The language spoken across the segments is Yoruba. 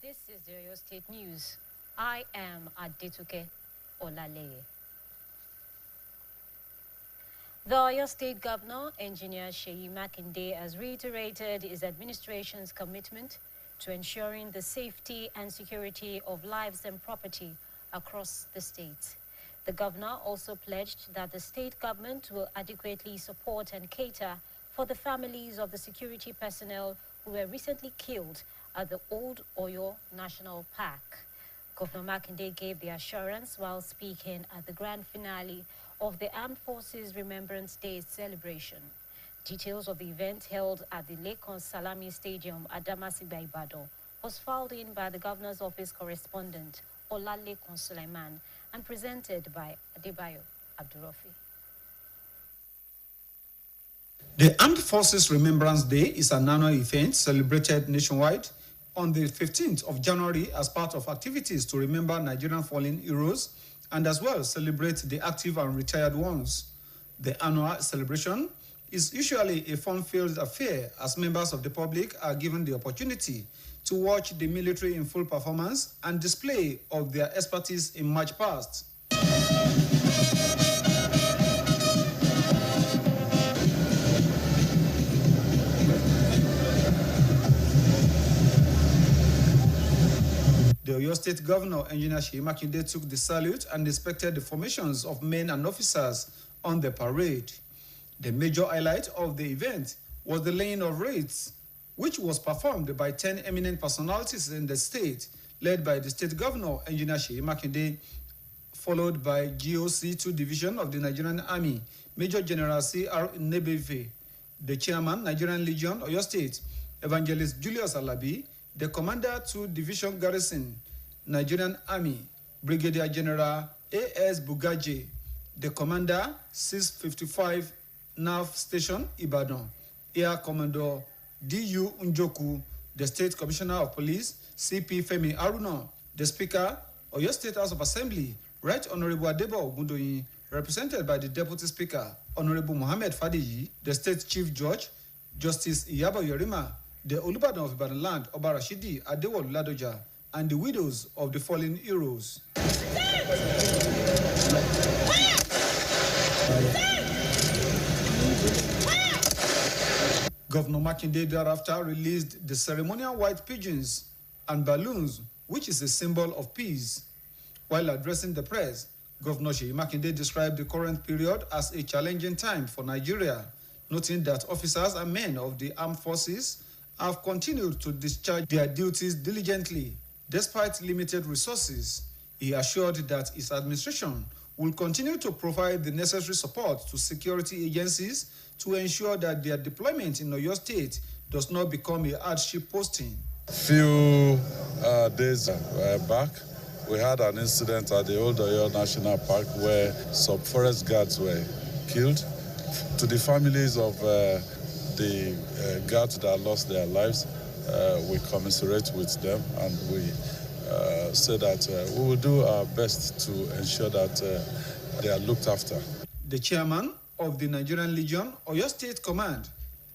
This is the Oyo State News. I am Adetuke Olaleye. The Oyo State Governor, Engineer Seyi Makinde, has reiterated his administration's commitment to ensuring the safety and security of lives and property across the state. The governor also pledged that the state government will adequately support and cater for the families of the security personnel who were recently killed at the Old Oyo National Park. Governor Makinde gave the assurance while speaking at the grand finale of the Armed Forces Remembrance Day celebration. Details of the event held at the Lekon Salami Stadium at Damasiba, Ibadan was filed in by the governor's office correspondent Olalekon Sulaiman and presented by Adebayo Abdurafi. The Armed Forces Remembrance Day is an annual event celebrated nationwide on the 15th of January as part of activities to remember Nigerian fallen heroes and as well celebrate the active and retired ones. The annual celebration is usually a fun-filled affair as members of the public are given the opportunity to watch the military in full performance and display of their expertise in march past. The Oyo State Governor, Engineer Seyi Makinde, took the salute and inspected the formations of men and officers on the parade. The major highlight of the event was the laying of wreaths, which was performed by 10 eminent personalities in the state, led by the State Governor, Engineer Seyi Makinde, followed by GOC 2 Division of the Nigerian Army, Major General C.R. Nebeve, the Chairman, Nigerian Legion, Oyo State, Evangelist Julius Alabi, the Commander 2 Division Garrison, Nigerian Army, Brigadier General A.S. Bugaje, the Commander 655 Nav Station, Ibadan, Air Commodore D.U. Njoku, the State Commissioner of Police, C.P. Femi Aruna, the Speaker, Oyo State House of Assembly, Right Honorable Adebo Ogundoyin, represented by the Deputy Speaker, Honorable Mohammed Fadiyi, the State Chief Judge, Justice Iyabo Yorima, the Olubadan of Ibadan Land, Oba Rashidi Adewolu Ladoja, and the widows of the fallen heroes. Governor Makinde thereafter released the ceremonial white pigeons and balloons, which is a symbol of peace. While addressing the press, Governor Seyi Makinde described the current period as a challenging time for Nigeria, noting that officers and men of the armed forces have continued to discharge their duties diligently despite limited resources. He assured that his administration will continue to provide the necessary support to security agencies to ensure that their deployment in Oyo State does not become a hardship posting. Few days back, we had an incident at the Old Oyo National Park where some forest guards were killed. To the families of the guards that lost their lives, we commiserate with them, and we say that we will do our best to ensure that they are looked after. The chairman of the Nigerian Legion, Oyo State Command,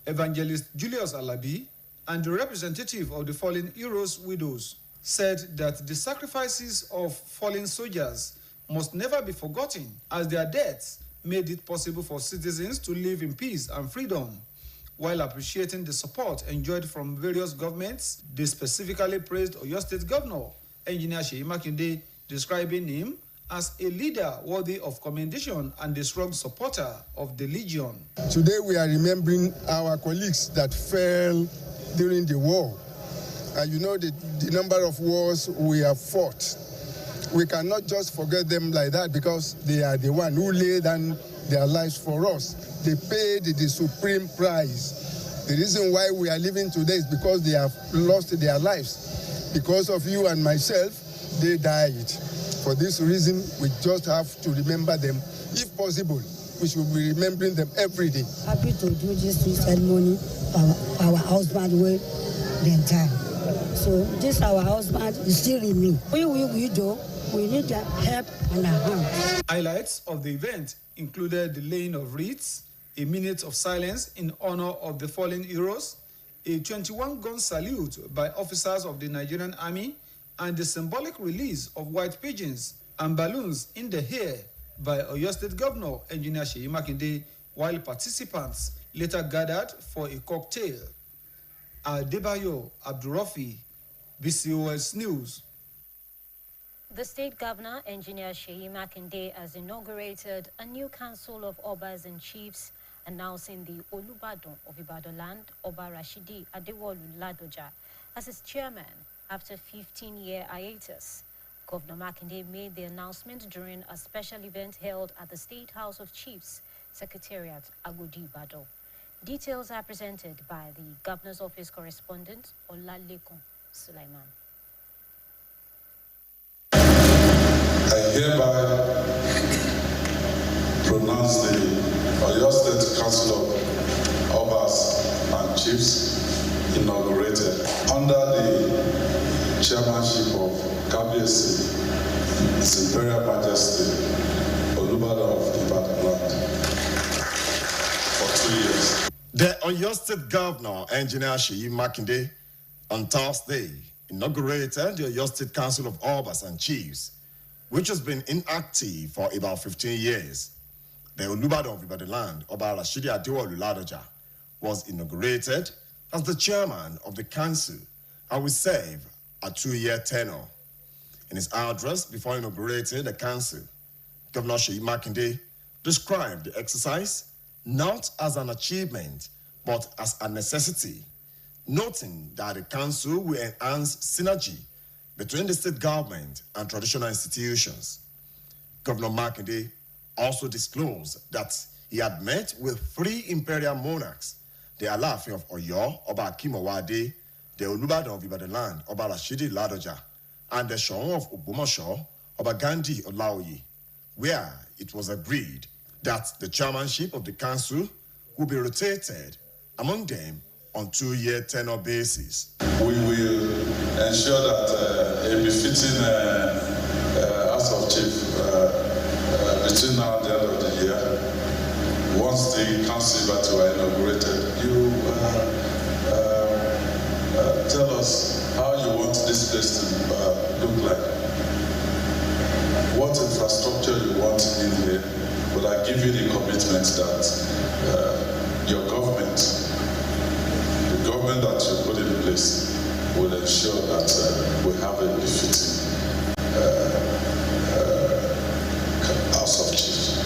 Evangelist Julius Alabi, and the representative of the fallen heroes' widows said that the sacrifices of fallen soldiers must never be forgotten, as their deaths made it possible for citizens to live in peace and freedom. While appreciating the support enjoyed from various governments, they specifically praised Oyo State Governor, Engineer Seyi Makinde, describing him as a leader worthy of commendation and a strong supporter of the Legion. Today we are remembering our colleagues that fell during the war. And you know the number of wars we have fought. We cannot just forget them like that because they are the one who laid down their lives for us. They paid the supreme price. The reason why we are living today is because they have lost their lives. Because of you and myself, they died. For this reason, we just have to remember them. If possible, we should be remembering them every day. Happy to do this ceremony for our husband with the time. So this our husband is still in me. We do. We need their help and our hand. Highlights of the event included the laying of wreaths, a minute of silence in honor of the fallen heroes, a 21-gun salute by officers of the Nigerian Army and the symbolic release of white pigeons and balloons in the air by Oyo State Governor Engineer Sheyi Makinde, while participants later gathered for a cocktail. Adebayo Abdurafi, BCOS News. The State Governor, Engineer Sheyi Makinde, has inaugurated a new Council of Obas and Chiefs, announcing the Olubadan of Ibadan land, Oba Rashidi Adewolu Ladoja, as its chairman after 15-year hiatus. Governor Makinde made the announcement during a special event held at the State House of Chiefs, Secretariat, Agodi, Ibadan. Details are presented by the Governor's Office correspondent, Olalekun Sulaiman. I hereby pronounce the Oyo State Council of Obas and Chiefs inaugurated under the chairmanship of Kabiyesi, His Imperial Majesty Olubadan of Ibadan land for 2 years. The Oyo State Governor, Engineer Sheyi Makinde, on Thursday inaugurated the Oyo State Council of Obas and Chiefs, which has been inactive for about 15 years. The Olubadan of Ibadan land, Oba Rashidi Adewolu Ladoja, was inaugurated as the chairman of the council and will serve a 2-year tenure. In his address before inaugurating the council, Governor Sheyi Makinde described the exercise not as an achievement, but as a necessity, noting that the council will enhance synergy between the state government and traditional institutions. Governor Makinde also disclosed that he had met with 3 imperial monarchs, the Alaafin of Oyo, Oba Akimowade, the Olubadan of Ibadan land, Oba Rashidi Ladoja, and the Shoun of Ogbomoso, Oba Gandhi Olaoye, where it was agreed that the chairmanship of the council will be rotated among them on 2-year tenure basis. We will ensure that a befitting House of Chief between now and the end of the year, once the council are inaugurated, you tell us how you want this place to look like, what infrastructure you want in here, but I give you the commitment that your government, the government that you put in place, will ensure that we have a befitting House of Chiefs.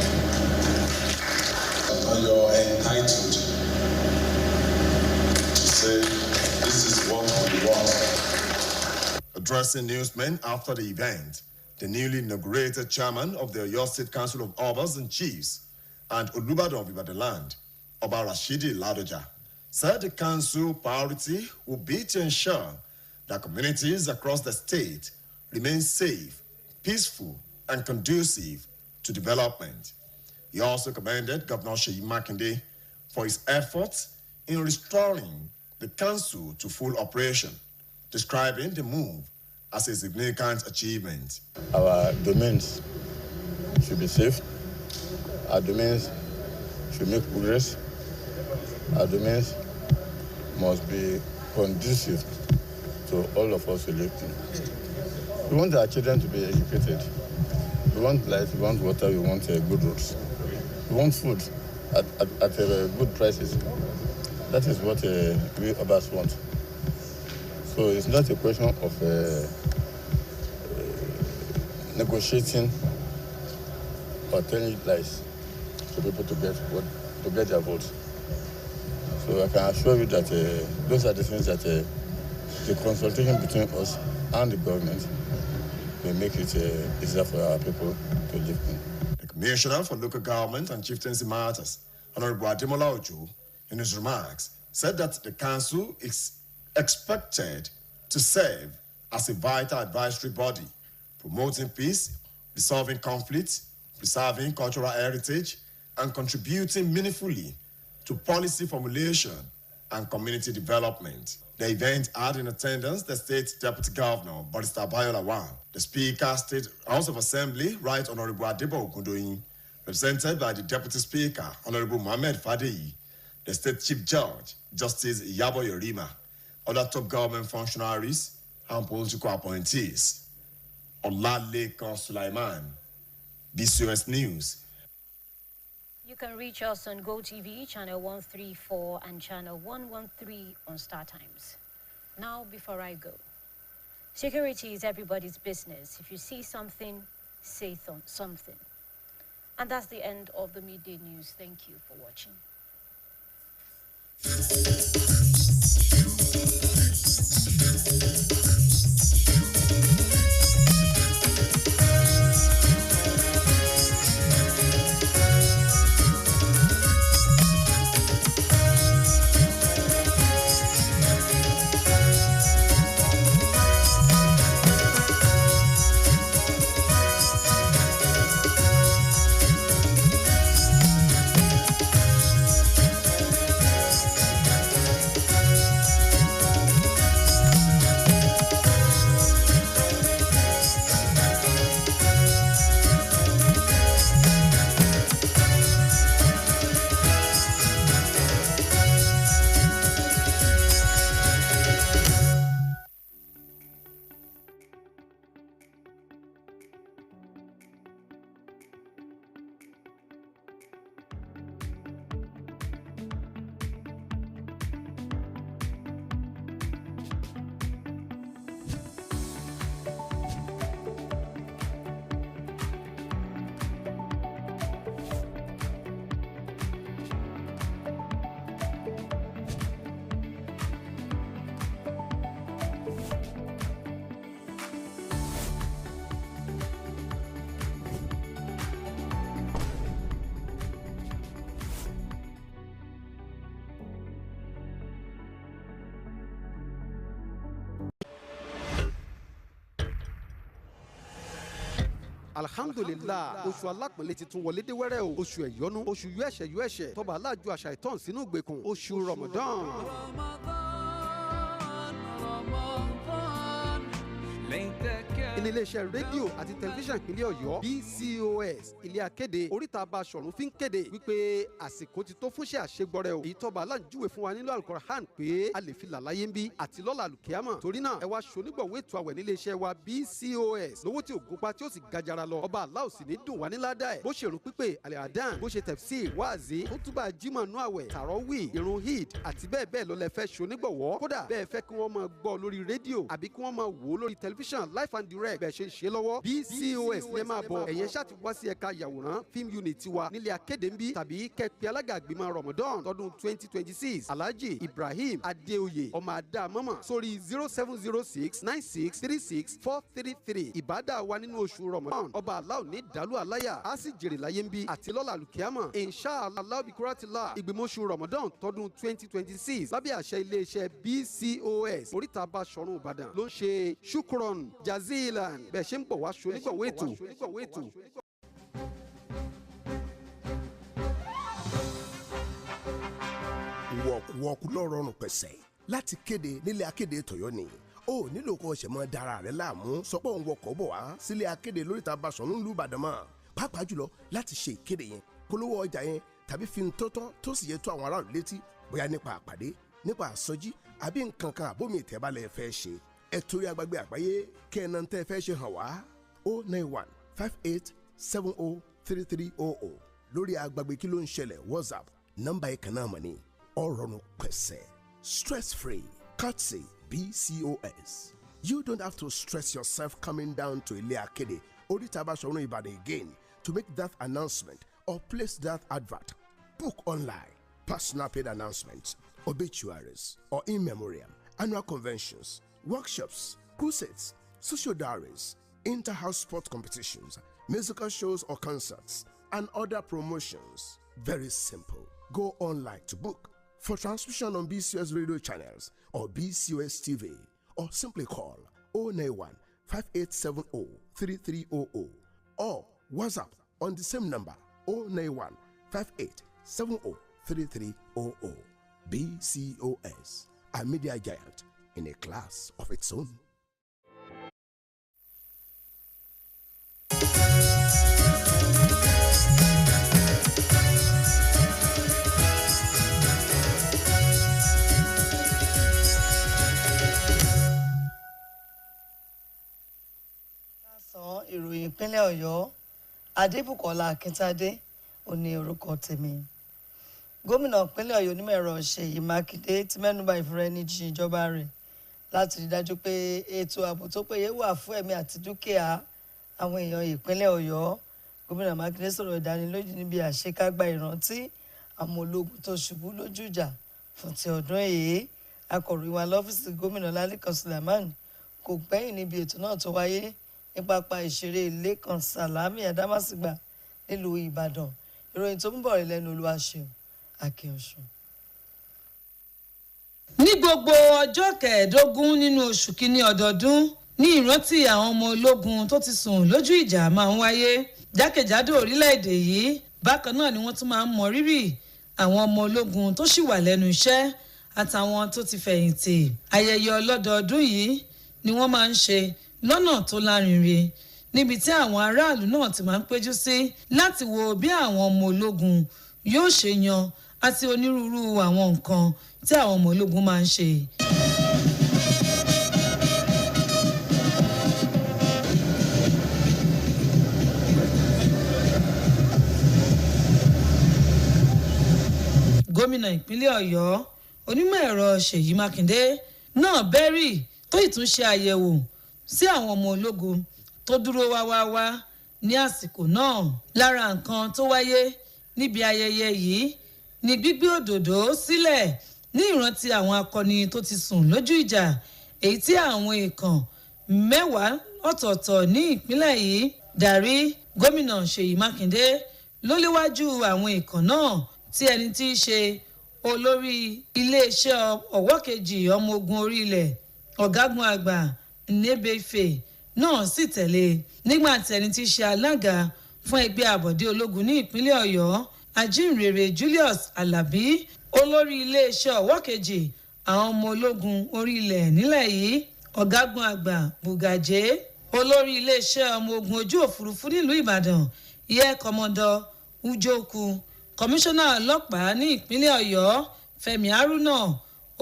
And you're entitled to say, this is what we want. Addressing newsmen after the event, the newly inaugurated chairman of the Oyo State Council of Obas and Chiefs and Olubadan of Ibadan land, Oba Rashidi Ladoja, said the council priority will be to ensure that communities across the state remain safe, peaceful, and conducive to development. He also commended Governor Sheyi Makinde for his efforts in restoring the council to full operation, describing the move as a significant achievement. Our domains should be safe. Our domains should make progress. Our domains must be conducive to all of us electing. We want our children to be educated. We want light, we want water, we want good roads. We want food at good prices. That is what we others want. So it's not a question of negotiating or telling lies to people to get their votes. So I can assure you that those are the things that the consultation between us and the government will make it easier for our people to live in. The Commissioner for Local Government and Chieftaincy Matters, Honorable Ademola Ojo, in his remarks, said that the council is expected to serve as a vital advisory body, promoting peace, resolving conflicts, preserving cultural heritage, and contributing meaningfully to policy formulation and community development. The event had in attendance the State Deputy Governor, Barrister Bayola Wan, the Speaker, State House of Assembly, Right Honorable Adebo Ogundoyin, represented by the Deputy Speaker, Honorable Mohammed Fadeyi, the State Chief Judge, Justice Yabo Yorima, other top government functionaries, and political appointees. Olalekan Sulaiman, BCOS News. You can reach us on GoTV, channel 134 and channel 113 on Star Times. Now, before I go, security is everybody's business. If you see something, say something. And that's the end of the midday news. Thank you for watching. alhamdulillah oṣù alápọ̀nlé ti tún wọlé dé wẹ́rẹ́ o oṣù ẹ̀yọ́nú oṣù yẹ́ṣẹ̀ tọ́ba aláàjọ àṣà ìtọ́n sínú ìgbèkùn oṣù ramadan. ní iléeṣẹ́ rédíò àti tẹlifíṣàn ìpínlẹ̀ ọ̀yọ́ BCOS ilé akéde oríta Basọ̀run fi ń kéde wípé àsìkò ti tó fúnṣẹ́ àṣegbọrẹ o èyí tọ́ba aláǹjúwe fún wa nílò Al-Qur'an pé a lè fi làlàyé ń bí àti lọ́la àlùkìyámọ̀ torí náà ẹ wá ṣonígbọ̀wé ètò àwẹ̀ nílé iṣẹ́ wa BCOS lówó tí ò gúnpá tí ó sì gajara lọ ọba aláò sì ní dùn wá ní ládàá ẹ̀ bó ṣe rún pípé àlẹ́ àdán bó ṣe tafsir wáàzí ó túbà jímọ̀ nú àwẹ̀ tàrọ́wì irun hid àti bẹ́ẹ̀ bẹ́ẹ̀ lọ lẹ fẹ́ ṣonígbọ̀wọ́ kódà bẹ́ẹ̀ fẹ́ kí wọ́n máa gbọ́ lórí rédíò àbí kí wọ́n máa wò ó lórí tẹlifíṣàn live and direct bẹ́ẹ̀ ṣe ń ṣe lọ́wọ́ BCOS lè máa bọ̀ ẹ̀yẹn ṣáà ti wá sí ẹ̀ka yàwòrán film unit wa nílé akéde ń bí tàbí kẹ́pẹ́ alága àgbìmọ̀ Ramadan tọdún 2026 Alhaji Ibrahim Adeoye ọmọ adá mọ́mọ́ sórí 07069636433 ìbádà wa nínú oṣù Ramadan ọba aláò ní dàlú aláyà á sì jèrè láyé ń bí àti lọ́la àlùkìyámọ̀ inshallah bikuratila ìgbìmọ̀ oṣù Ramadan tọdún 2026 lábẹ́ àṣẹ iléeṣẹ́ BCOS oríta Basọ̀run Ìbàdàn ló ń ṣe shukron jazilan bẹ́ẹ̀ ṣe ń bọ̀ wá ṣonígbọ̀wé ètò. wọ̀kùwọ̀kù ló rọrùn pẹ̀sẹ̀ láti kéde nílé akéde tọ̀yọ́ ni ó nílò kó o ṣe mọ́ dára rẹ̀ láàmú sọ pé òun wọkọ̀ bọ̀ wá sílé akéde lóríta Basọ̀run ìlú Ìbàdàn mọ́ pàápàá jùlọ láti ṣe ìkéde yẹn polówó ọjà yẹn tàbí fi ń tọ́tọ́ tó sì yẹ tó àwọn aráàlú létí bóyá nípa àpàdé nípa àsọjí àbí nǹkan kan àbómi ìtẹ́bálẹ̀ fẹ́ ṣe ẹ torí agbègbè àgbáyé kẹ́ẹ̀nà tẹ́ fẹ́ ṣe hàn wá 09158703300 lórí agbègbè kí ló ń ṣẹlẹ̀ WhatsApp nọ́mbà yìí kan náà mọ̀ ní ọ̀rọ̀rùn pẹ̀sẹ̀ stress free courtesy BCOS. You don't have to stress yourself coming down to Ilé Akéde Oríta Basọ̀run Ìbàdàn again to make that announcement or place that advert. Book online, personal paid announcements, obituaries, or in memoriam, annual conventions, workshops, crusades, social diaries, inter-house sport competitions, musical shows or concerts, and other promotions. Very simple. Go online to book for transmission on BCOS radio channels or BCOS TV, or simply call 091 5870 3300 or WhatsApp on the same number 091 5870 3300. BCOS, a media giant in a class of its own. ìròyìn ìpínlẹ̀ Ọ̀yọ́ Adébùkọ́lá Akíntádé òní orúkọ tèmi. Gómìnà ìpínlẹ̀ Ọ̀yọ́ onímọ̀-ẹ̀rọ Ṣèyí Mákindé ti mẹ́nubà ìfiraẹnijìn ìjọba rẹ̀ láti rí dájú pé ètò ààbò tó péye wà fún ẹ̀mí àti dúkìá àwọn èèyàn ìpínlẹ̀ Ọ̀yọ́. Gómìnà Mákindé sọ̀rọ̀ ìdánilójú níbi àṣekágbá ìrántí àwọn ológun tó ṣubú lójú ìjà fún ti ọdún èyí. Akọ̀ròyìn wa lọ́fíìsì gómìnà Lálẹ́kan Suleiman kò gbẹ́yìn níbi ètò náà tó wáyé ní pápá ìṣeré Lẹ́kan Sàlámì Adámàsìgbà nílùú Ìbàdàn. Ìròyìn tó ń bọ̀ rẹ̀ lẹ́nu Olúwaṣeun Akínọ̀sùn. Ní gbogbo ọjọ́ kẹẹ̀ẹ́dógún nínú oṣù kínní ọdọọdún ní ìrántí àwọn ọmọ ológun tó ti sùn lójú ìjà máa ń wáyé jákèjádò orílẹ̀-èdè yìí. Bákan náà ni wọ́n tún máa ń mọ rírì àwọn ọmọ ológun tó ṣì wà lẹ́nu iṣẹ́ àtàwọn tó ti fẹ̀yìntì. Ayẹyẹ ọlọ́dọọdún yìí ni wọ́n máa ń ṣe lọ́nà tó lárinrin níbi tí àwọn aráàlú náà ti máa ń péjú sí láti wo bí àwọn ọmọ ológun yóò ṣe yan àti onírúurú àwọn nǹkan tí àwọn ọmọ ológun máa ń ṣe. Gómìnà ìpínlẹ̀ Ọ̀yọ́ onímọ̀-ẹ̀rọ Ṣèyí Mákindé náà bẹ́rì tó ìtúnṣe àyẹ̀wò sí àwọn ọmọ ológun tó dúró wáwáwá ní àsìkò náà. Lára nǹkan tó wáyé níbi ayẹyẹ yìí ni gbígbé òdòdó sílẹ̀ ní ìrántí àwọn akọni tó ti sùn lójú ìjà èyí tí àwọn èèkàn 10 ọ̀tọ̀ọ̀tọ̀ ní ìpínlẹ̀ yìí darí. Gómìnà Ṣèyí Mákindé ló léwájú àwọn èèkàn náà tí ẹni tí í ṣe olórí iléeṣẹ́ ọ̀wọ́ kejì ọmọ ogun orí ilẹ̀ ọ̀gágun àgbà Nnebefe náà sì tẹ̀lé. Nígbà tí ẹni tí í ṣe alága fún ẹgbẹ́ àbọ̀dé ológun ní ìpínlẹ̀ Ọ̀yọ́ Ajínrere Julius Alabi, olórí iléeṣẹ́ ọ̀wọ́ kejì àwọn ọmọ ológun orí ilẹ̀ nílẹ̀ yìí ọ̀gágun àgbà Bùgàjé, olórí iléeṣẹ́ ọmọ ogun ojú òfurufú nílùú Ìbàdàn Air Commodore Ujoku, kọmíṣánná ọlọ́pàá ní ìpínlẹ̀ Ọ̀yọ́ Fẹ́mi Haruna,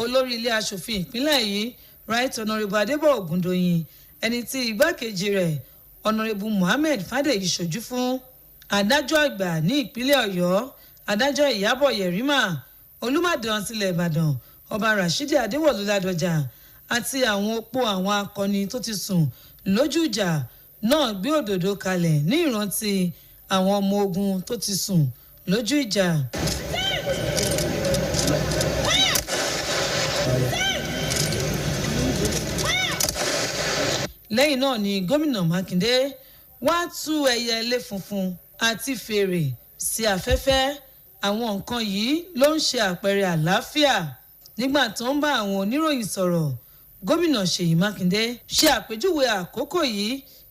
olórí ilé aṣòfin ìpínlẹ̀ yìí Right Honourable Adébọ̀ Ògúndòyìn, ẹni tí igbákejì rẹ̀ Honourable Mohammed Fádèyí ṣojú fún, adájọ́ àgbà ní ìpínlẹ̀ Ọ̀yọ́ adájọ́ Ìyábọ̀ Yẹ̀rímà, Olúbàdàn tilẹ̀ Ìbàdàn Ọba Rashidi Adéwọ̀lú Ládọjà àti àwọn opó àwọn akọni tó ti sùn lójú ìjà náà gbé òdòdó kalẹ̀ ní ìrántí àwọn ọmọ ogun tó ti sùn lójú ìjà. Lẹ́yìn náà ni gómìnà Mákindé wá tú ẹyẹlé funfun àti fèrè sí afẹ́fẹ́. Àwọn nǹkan yìí ló ń ṣe àpẹẹrẹ àlàáfíà. Nígbà tó ń bá àwọn oníròyìn sọ̀rọ̀, gómìnà Ṣèyí Mákindé ṣe àpèjúwe àkókò yìí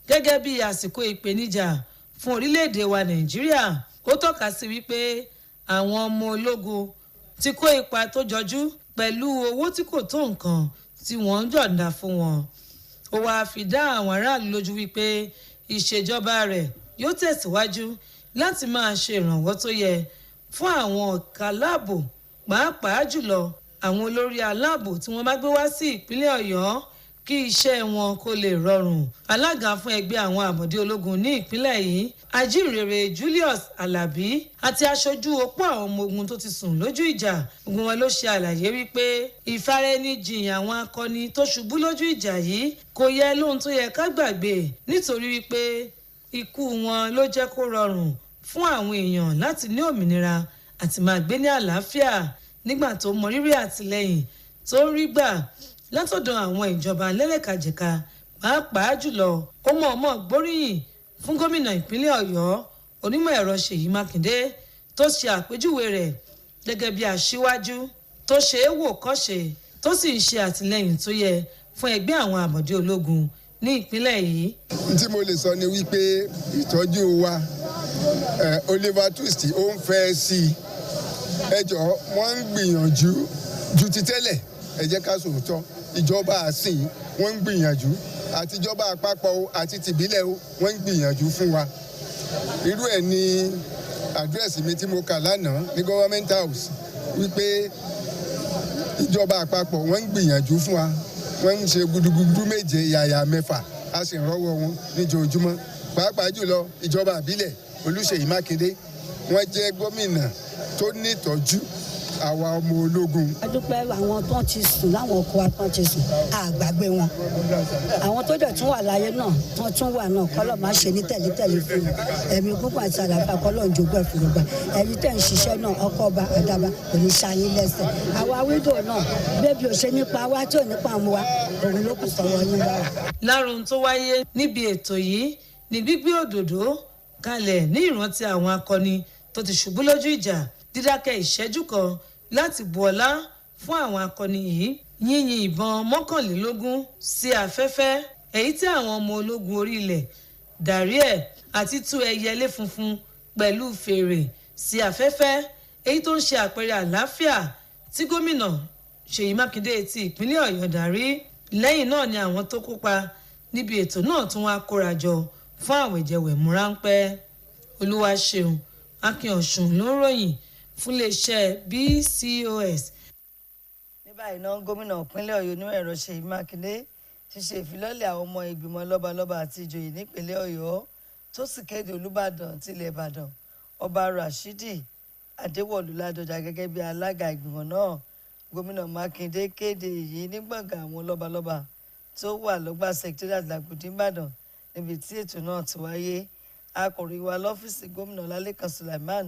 gẹ́gẹ́ bí àsìkò ìpèníjà fún orílẹ̀-èdè wa Nàìjíríà. Ó tọ́ka sí wípé àwọn ọmọ ológun ti kó ipa tó jọjú pẹ̀lú owó tí kò tó nǹkan tí wọ́n ń yọ̀ǹda fún wọn. Ó wáá fi dá àwọn aráàlú lójú wípé ìṣèjọba rẹ̀ yóò tẹ̀síwájú láti máa ṣe ìrànwọ́ tó yẹ fún àwọn ọ̀ka aláàbò, pàápàá jùlọ àwọn olórí aláàbò tí wọ́n bá gbé wá sí ìpínlẹ̀ Ọ̀yọ́ kí iṣẹ́ wọn kó lè rọrùn. Alága fún ẹgbẹ́ àwọn àbọ̀dé ológun ní ìpínlẹ̀ yìí Ajínrere Julius Alabi àti aṣojú opó àwọn ọmọ ogun tó ti sùn lójú ìjà, gbogbo wọn ló ṣe àlàyé wípé ìfaraẹnijìn àwọn akọni tó ṣubú lójú ìjà yìí kò yẹ lóhun tó yẹ ká gbàgbé, nítorí wípé ikú wọn ló jẹ́ kó rọrùn fún àwọn èèyàn láti ní òmìnira àti máa gbé ní àlàáfíà. Nígbà tó mọrírì àtìlẹ́yìn tó ń rí gbà látọ̀dọ̀ àwọn ìjọba lẹ́lẹ́kajẹ̀ka, pàápàá jùlọ ó mọ̀ọ́mọ̀ gbóríyìn fún gómìnà ìpínlẹ̀ Ọ̀yọ́ onímọ̀ ẹ̀rọ Ṣèyí Mákindé tó ṣe àpèjúwe rẹ̀ gẹ́gẹ́ bí aṣíwájú tó ṣe é wò kọ́ṣe tó sì ń ṣe àtìlẹ́yìn tó yẹ fún ẹgbẹ́ àwọn àbọ̀dé ológun ní ìpínlẹ̀ yìí. Tí mo lè sọ ni wípé ìtọ́jú wa Oliver Twist ó ń fẹ́ sí i. Ẹ jọ̀ọ́ wọ́n ń gbìyànjú ju ti tẹ́lẹ̀, ẹ jẹ́ ká sòótọ́. Ìjọba àsìn wọ́n ń gbìyànjú, àtijọba àpapọ̀ o àti tìbílẹ̀ o wọ́n ń gbìyànjú fún wa. Irú ẹ̀ ni àdírẹ́sì mi tí mo kà lánàá ní Government House wípé ìjọba àpapọ̀ wọ́n ń gbìyànjú fún wa, wọ́n ń ṣe gudugudu méje yàyà mẹ́fà, a sì ń rọ́wọ́ wọn níjoojúmọ́. pàápàá jùlọ ìjọba àbílẹ̀ Olúṣèyí Mákindé wọ́n jẹ́ gómìnà tó nítọ́jú àwa ọmọ ológun. a dúpẹ́ àwọn tó ti sùn láwọn ọkọ̀ wa tó ti sùn àgbàgbé wọn àwọn tó dẹ̀ tún wà láyé náà tó tún wà náà kọ́lọ̀ máa ṣe ní tẹ̀lé fún ẹ̀mí púpọ̀ àti àlàáfíà kọ́lọ̀ ń jogún ẹ̀fọ́ gbà ẹ̀yin tẹ̀ ń ṣiṣẹ́ náà ọkọ̀ ọba àdàbà kò ní ṣayín lẹ́sẹ̀ àwa wíńdò náà bébí ò ṣe nípa wá tí ò nípa mu wa òun ló kù sọ̀rọ̀ yín lára. lára ohun tó wáyé níbi ètò yìí ni gbígbé òdòdó kalẹ̀ ní ìrántí àwọn akọni tó ti ṣubú lójú ìjà dídákẹ́ ìṣẹ́jú kan láti bu ọlá fún àwọn akọni yìí yínyìn ìbọn 21 sí afẹ́fẹ́ èyí tí àwọn ọmọ ológun orí ilẹ̀ dàríẹ̀ àti tú ẹyẹlé funfun pẹ̀lú fèrè sí afẹ́fẹ́ èyí tó ń ṣe àpẹẹrẹ àlàáfíà tí gómìnà Ṣèyí Mákindé ti ìpínlẹ̀ Ọ̀yọ́ darí. Lẹ́yìn náà ni àwọn tó kópa níbi ètò náà tún wá kórajọ fún àwẹ̀jẹwẹ̀mú ráńpẹ́. Olúwaṣeun Akínọ̀sùn ló ń ròyìn fún iléeṣẹ́ BCOS. ní báyìí náà gómìnà ìpínlẹ̀ Ọ̀yọ́ onímọ̀ ẹ̀rọ Ṣèyí Mákindé ti ṣe ìfilọ́lẹ̀ àwọn ọmọ ìgbìmọ̀ lọ́balọ́ba àti ìjòyè nípínlẹ̀ Ọ̀yọ́ tó sì kéde Olúbàdàn tilẹ̀ Ìbàdàn Ọba Rashidi Adéwọ̀lú Ládọjà gẹ́gẹ́ bí alága ìgbìmọ̀ náà. Gómìnà Mákindé kéde èyí ní gbọ̀ngàn àwọn lọ́balọ́ba tó wà lọ́gbà secretariat Làgùdì Ìbàdàn níbi tí ètò náà ti wáyé. Akọ̀ròyìn wa lọ́fíìsì gómìnà Ọlálékan Sulaiman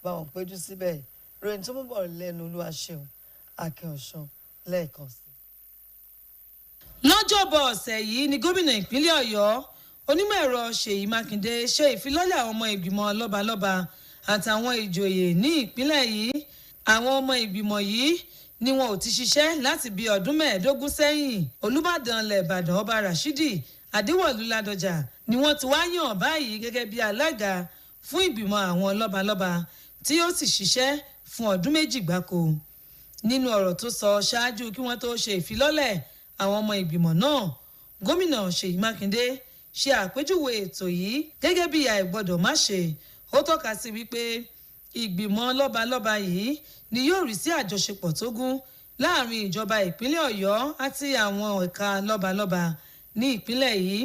bá wọn péjú síbẹ̀. Ròyìn tó mú bọ̀ lẹ́nu Olúwaṣeun Akínọ̀sùn lẹ́ẹ̀kan sí. lọ́jọ́bọ̀ ọ̀sẹ̀ yìí ni gómìnà ìpínlẹ̀ Ọ̀yọ́ onímọ̀ ẹ̀rọ Ṣèyí Mákindé ṣe ìfilọ́lẹ̀ àwọn ọmọ ìgbìmọ̀ lọ́balọ́ba àtàwọn ìjòyè ní ìpínlẹ̀ yìí. Àwọn ọmọ ìgbìmọ̀ yìí ni wọn ò ti ṣiṣẹ́ láti bí ọdún 15 sẹ́yìn. Olúbàdàn ilẹ̀ Ìbàdàn Ọba Rashidi Adéwọ̀lú Ládọjà ni wọ́n ti wá yàn báyìí gẹ́gẹ́ bí alága fún ìgbìmọ̀ àwọn lọ́balọ́ba tí ó sì ṣiṣẹ́ fún ọdún 2 gbáko. Nínú ọ̀rọ̀ tó sọ ṣáájú kí wọ́n tó ṣe ìfilọ́lẹ̀ àwọn ọmọ ìgbìmọ̀ náà, gómìnà Ṣèyí Mákindé ṣe àpèjúwe ètò yìí gẹ́gẹ́ bí àìgbọ́dọ̀ má ṣe. Ó tọ́ka sí wípé ìgbìmọ̀ lọ́balọ́ba yìí ni yóò rí sí àjọṣepọ̀ tó gún láàrin ìjọba ìpínlẹ̀ Ọ̀yọ́ àti àwọn ẹ̀ka lọ́balọ́ba ní ìpínlẹ̀ yìí.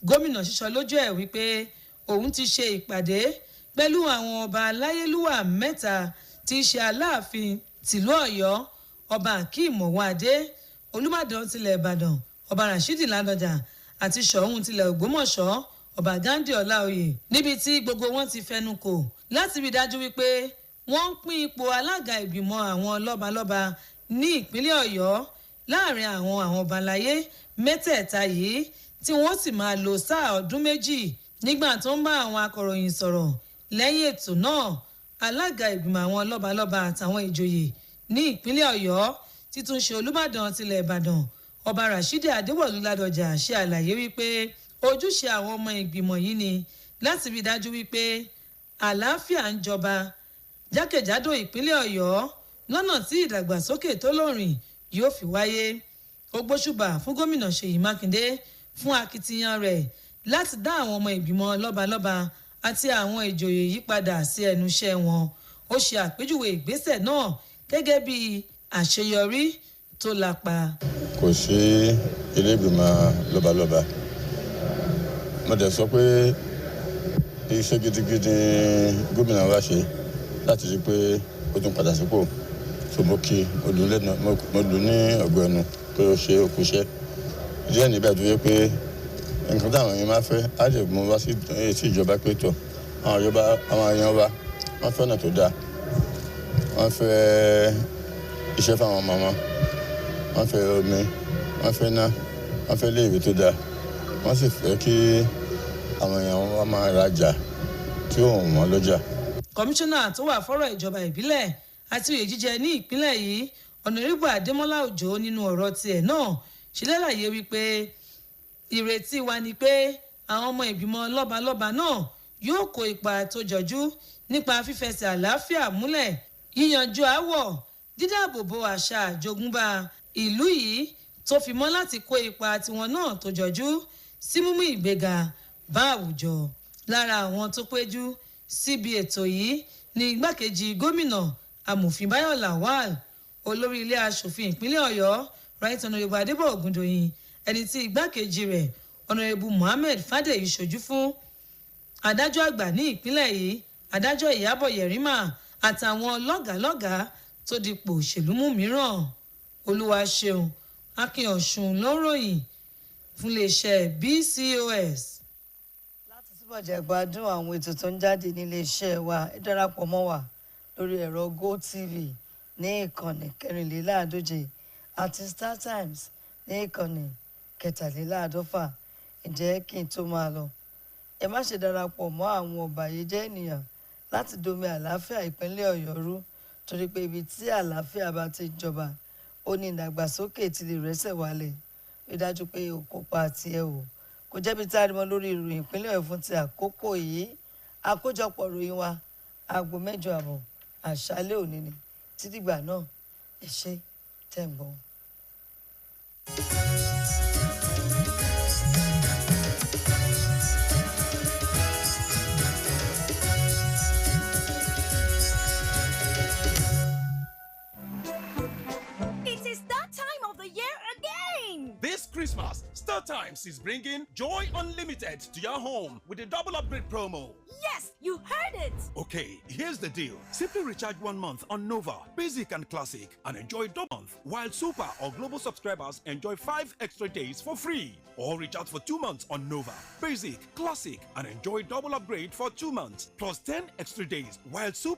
Gómìnà sísọ lójú ẹ̀ wípé òun ti ṣe ìpàdé pẹ̀lú àwọn ọba aláyélúwà 3 tí í ṣe Aláàfin tìlú Ọ̀yọ́, Ọba Akeem Ọwọ́adé, Olúbàdàn tilẹ̀ Ìbàdàn Ọba Rashidi Ládọjà àti Ṣọ̀ún tilẹ̀ Ògbómọ̀ṣọ́ Ọba Ghandi Ọláoyè, níbi tí gbogbo wọn ti fẹnu kò láti rí dájú wípé wọ́n ń pín ipò alága ìgbìmọ̀ àwọn lọ́balọ́ba ní ìpínlẹ̀ Ọ̀yọ́ láàrin àwọn ọba aláyé 3 yìí tí wọ́n sì máa lò sáà ọdún 2. Nígbà tó ń bá àwọn akọ̀ròyìn sọ̀rọ̀ lẹ́yìn ètò náà, alága ìgbìmọ̀ àwọn lọ́balọ́ba àtàwọn ìjòyè ní ìpínlẹ̀ Ọ̀yọ́ títún ṣe Olúbàdàn tilẹ̀ Ìbàdàn Ọba Rashidi Adéwọ̀lú Ládọjà ṣe àlàyé wípé ojúṣe àwọn ọmọ ìgbìmọ̀ yìí ni láti rí dájú wípé àlàáfíà ń jọba jákèjádò ìpínlẹ̀ Ọ̀yọ́ lọ́nà tí ìdàgbàsókè tó lóòrìn yóò fi wáyé. Ó gbóṣùbà fún gómìnà Ṣèyí Mákindé fún akitiyan rẹ̀ láti dá àwọn ọmọ ìgbìmọ̀ lọ́balọ́ba àti àwọn ìjòyè yí padà sí ẹnu iṣẹ́ wọn. Ó ṣe àpèjúwe ìgbésẹ̀ náà gẹ́gẹ́ bí àṣeyọrí tó lápá. Kò sí ilé ìgbìmọ̀ lọ́balọ́ba. Mo dẹ̀ sọ pé iṣẹ́ gidigidi gómìnà wa ṣe láti rí pé ó tún padà sípò. So mo kí mo lù ní ọgbọ ẹnu pé ó ṣe òkú iṣẹ́. Díẹ̀ níbẹ̀ tó yẹ pé nǹkan táwọn èèyàn máa fẹ́ á lè mú wá sí ìjọba pé tọ̀ àwọn èèyàn wa wọ́n fẹ́ ọ̀nà tó dáa, wọ́n fẹ́ iṣẹ́ fáwọn ọmọ wọn, wọ́n fẹ́ omi, wọ́n fẹ́ iná, wọ́n fẹ́ ilé ìwé tó dáa, wọ́n sì fẹ́ kí àwọn èèyàn wọn máa rajà tí ó wọ́n lọ́jà. Kọmíṣánná tó wà fọ́rọ̀ ìjọba ìbílẹ̀ àti oyè jíjẹ ní ìpínlẹ̀ yìí, Ọ̀nàrẹ́bù Adémọ́lá Òjó, nínú ọ̀rọ̀ tiẹ̀ náà ṣe lálàyé wípé ìrètí wa ni pé àwọn ọmọ ìgbìmọ̀ lọ́balọ́ba náà yóò kó ipa tó jọjú nípa fífẹsẹ̀ àlàáfíà múlẹ̀, yíyanjú aáwọ̀, dídáàbòbò àṣà àjogúnbá ìlú yìí tó fi mọ́ láti kó ipa tiwọn náà tó jọjú sí mímú ìgbéga bá àwùjọ. Lára àwọn tó péjú síbi ètò yìí ni igbákejì gómìnà Amòfin Báyọ̀ Lawal, olórí ilé aṣòfin ìpínlẹ̀ Ọ̀yọ́ Right Honourable Adébọ̀ Ògúndòyìn, ẹni tí igbákejì rẹ̀ Honourable Mohammed Fádèyí ṣojú fún, adájọ́ àgbà ní ìpínlẹ̀ yìí adájọ́ ìyábọ̀ yẹ̀rìmà àtàwọn lọ́gàálọ́gàá tó dipò òṣèlú mú mìíràn. Olúwaṣeun Akínọ̀sùn ló ròyìn fún iléeṣẹ́ BCOS. láti túbọ̀ jẹ́ gbádùn àwọn ètò tó ń jáde nílé iṣẹ́ wa ẹ darapọ̀ mọ́ wa lórí ẹ̀rọ GoTV ní ìkànnì 144 àti StarTimes ní ìkànnì 147. Ǹjẹ́ kí n tó máa lọ ẹ má ṣe darapọ̀ mọ́ àwọn ọ̀bàyéjẹ́ ènìyàn láti domi àlàáfíà ìpínlẹ̀ Ọ̀yọ́ rú torí pé ibi tí àlàáfíà bá ti jọba ó ní ìdàgbàsókè ti lè rẹ́sẹ̀ wálẹ̀. Rí dájú pé o kópa àti ẹ o kò jẹ́bi tá a rí mọ́ lórí ìròyìn ìpínlẹ̀ Ọ̀yọ́ fún ti àkókò yìí. Àkójọpọ̀ ròyìn wa aago 8:30 àṣálẹ́ òní ni. Títí dìgbà náà ẹ ṣé tẹ́ ń gbọ́. This Christmas, StarTimes is bringing Joy Unlimited to your home with a double upgrade promo. Yes, you heard it! Okay, here's the deal. Simply recharge 1 month on Nova, Basic and Classic and enjoy double month, while Super or Global subscribers enjoy 5 extra days for free. Or recharge for 2 months on Nova, Basic, Classic and enjoy double upgrade for 2 months plus 10 extra days, while Super